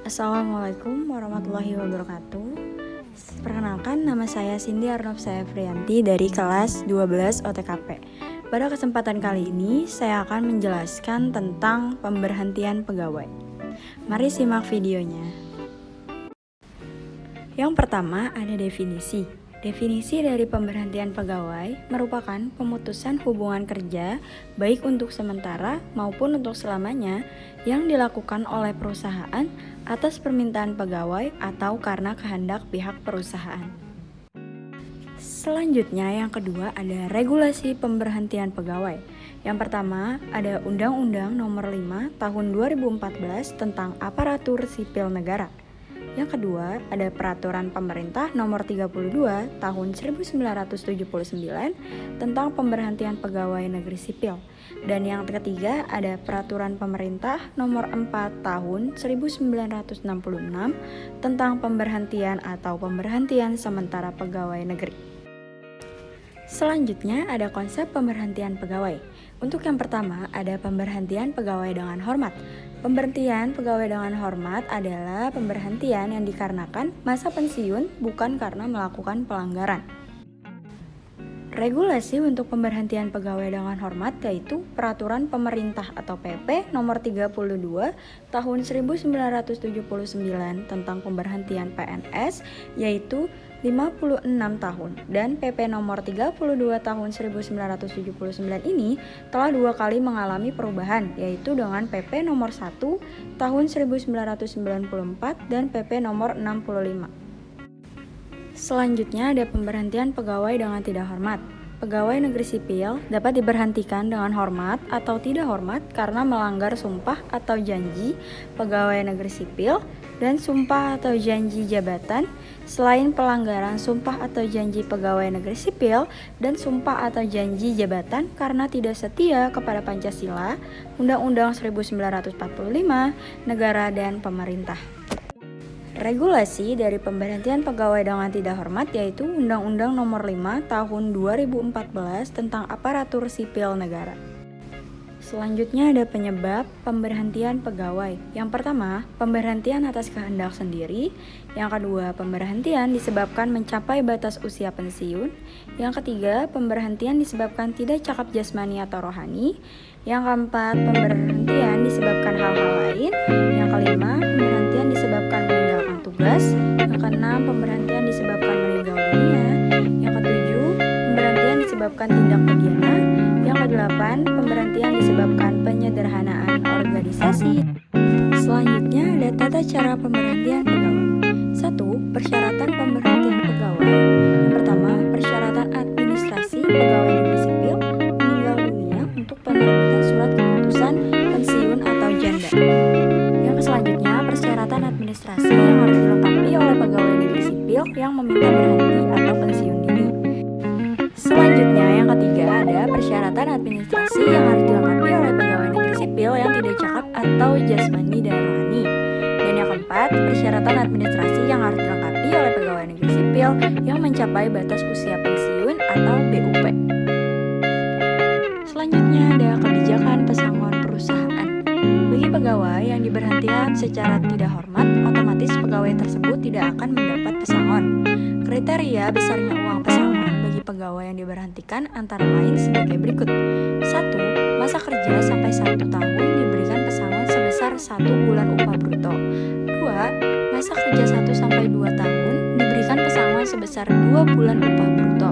Assalamualaikum warahmatullahi wabarakatuh. Perkenalkan, nama saya Cindy Arnop Sayafrianti dari kelas 12 OTKP. Pada kesempatan kali ini, saya akan menjelaskan tentang pemberhentian pegawai. Mari simak videonya. Yang pertama ada definisi. Definisi dari pemberhentian pegawai merupakan pemutusan hubungan kerja baik untuk sementara maupun untuk selamanya yang dilakukan oleh perusahaan atas permintaan pegawai atau karena kehendak pihak perusahaan. Selanjutnya yang kedua ada regulasi pemberhentian pegawai. Yang pertama ada Undang-Undang Nomor 5 Tahun 2014 tentang Aparatur Sipil Negara. Yang kedua, ada Peraturan Pemerintah Nomor 32 Tahun 1979 tentang Pemberhentian Pegawai Negeri Sipil. Dan yang ketiga, ada Peraturan Pemerintah Nomor 4 Tahun 1966 tentang Pemberhentian atau Pemberhentian Sementara Pegawai Negeri. Selanjutnya, ada konsep pemberhentian pegawai. Untuk yang pertama, ada pemberhentian pegawai dengan hormat. Pemberhentian pegawai dengan hormat adalah pemberhentian yang dikarenakan masa pensiun bukan karena melakukan pelanggaran. Regulasi untuk pemberhentian pegawai dengan hormat yaitu Peraturan Pemerintah atau PP Nomor 32 Tahun 1979 tentang pemberhentian PNS yaitu 56 tahun dan PP Nomor 32 Tahun 1979 ini telah 2 kali mengalami perubahan yaitu dengan PP Nomor 1 Tahun 1994 dan PP Nomor 65. Selanjutnya ada pemberhentian pegawai dengan tidak hormat. Pegawai negeri sipil dapat diberhentikan dengan hormat atau tidak hormat karena melanggar sumpah atau janji pegawai negeri sipil dan sumpah atau janji jabatan. Selain pelanggaran sumpah atau janji pegawai negeri sipil dan sumpah atau janji jabatan karena tidak setia kepada Pancasila, Undang-Undang 1945, negara dan pemerintah. Regulasi dari pemberhentian pegawai dengan tidak hormat yaitu Undang-Undang Nomor 5 Tahun 2014 tentang Aparatur Sipil Negara. Selanjutnya ada penyebab pemberhentian pegawai. Yang pertama, pemberhentian atas kehendak sendiri. Yang kedua, pemberhentian disebabkan mencapai batas usia pensiun. Yang ketiga, pemberhentian disebabkan tidak cakap jasmani atau rohani. Yang keempat, pemberhentian disebabkan hal-hal lain. Yang kelima, pemberhentian disebabkan meninggalkan tugas. Yang keenam, pemberhentian disebabkan meninggal dunia. Yang ketujuh, pemberhentian disebabkan tindak pidana. Yang kedelapan, pemberhentian disebabkan penyederhanaan organisasi. Selanjutnya ada tata cara pemberhentian pegawai. 1. Persyaratan pemberhentian pegawai. Yang pertama, persyaratan administrasi pegawai negeri sipil meninggal dunia untuk penerbitan surat keputusan pensiun atau janda. Yang selanjutnya, persyaratan administrasi yang harus dilengkapi oleh pegawai negeri sipil yang meminta berhenti atau pensiun dini. Selanjutnya, yang ketiga ada persyaratan administrasi yang harus dilengkapi oleh pegawai negeri sipil yang tidak cakap atau jasmani dan rohani. Dan yang keempat, persyaratan administrasi yang harus dilengkapi oleh pegawai negeri sipil yang mencapai batas usia pensiun atau BUP. Selanjutnya ada kebijakan pesangon perusahaan. Bagi pegawai yang diberhentikan secara tidak hormat, otomatis pegawai tersebut tidak akan mendapat pesangon. Kriteria besarnya uang pesangon bagi pegawai yang diberhentikan antara lain sebagai berikut. 1. Masa kerja sampai 1 tahun diberikan pesangon sebesar 1 bulan upah bruto. 2. Masa kerja 1 sampai 2 tahun diberikan pesangon sebesar 2 bulan upah bruto.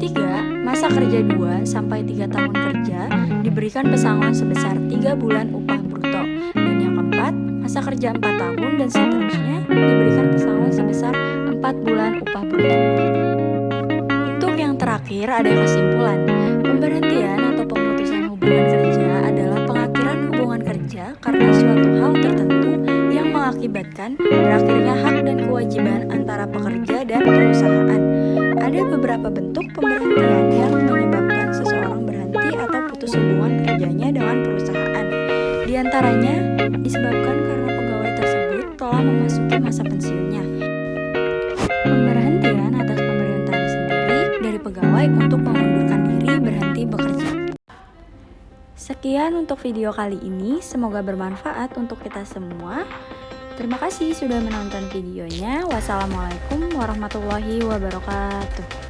3. Masa kerja 2 sampai 3 tahun kerja diberikan pesangon sebesar 3 bulan upah bruto. Dan yang keempat, masa kerja 4 tahun dan seterusnya diberikan pesangon sebesar 4 bulan upah bruto. Untuk yang terakhir ada kesimpulan. Pemberhentian atau pemutusan hubungan kerja adalah pengakhiran hubungan kerja karena suatu hal tertentu yang mengakibatkan berakhirnya hak dan kewajiban antara pekerja dan perusahaan. Ada beberapa bentuk pemberhentian yang menyebabkan seseorang berhenti atau putus hubungan kerjanya dengan perusahaan. Di antaranya disebabkan karena pegawai tersebut telah memasuki masa pensiunnya. Pemberhentian atas pemerintahan sendiri dari pegawai untuk mengundurkan diri berhenti bekerja. Sekian untuk video kali ini, semoga bermanfaat untuk kita semua. Terima kasih sudah menonton videonya. Wassalamualaikum warahmatullahi wabarakatuh.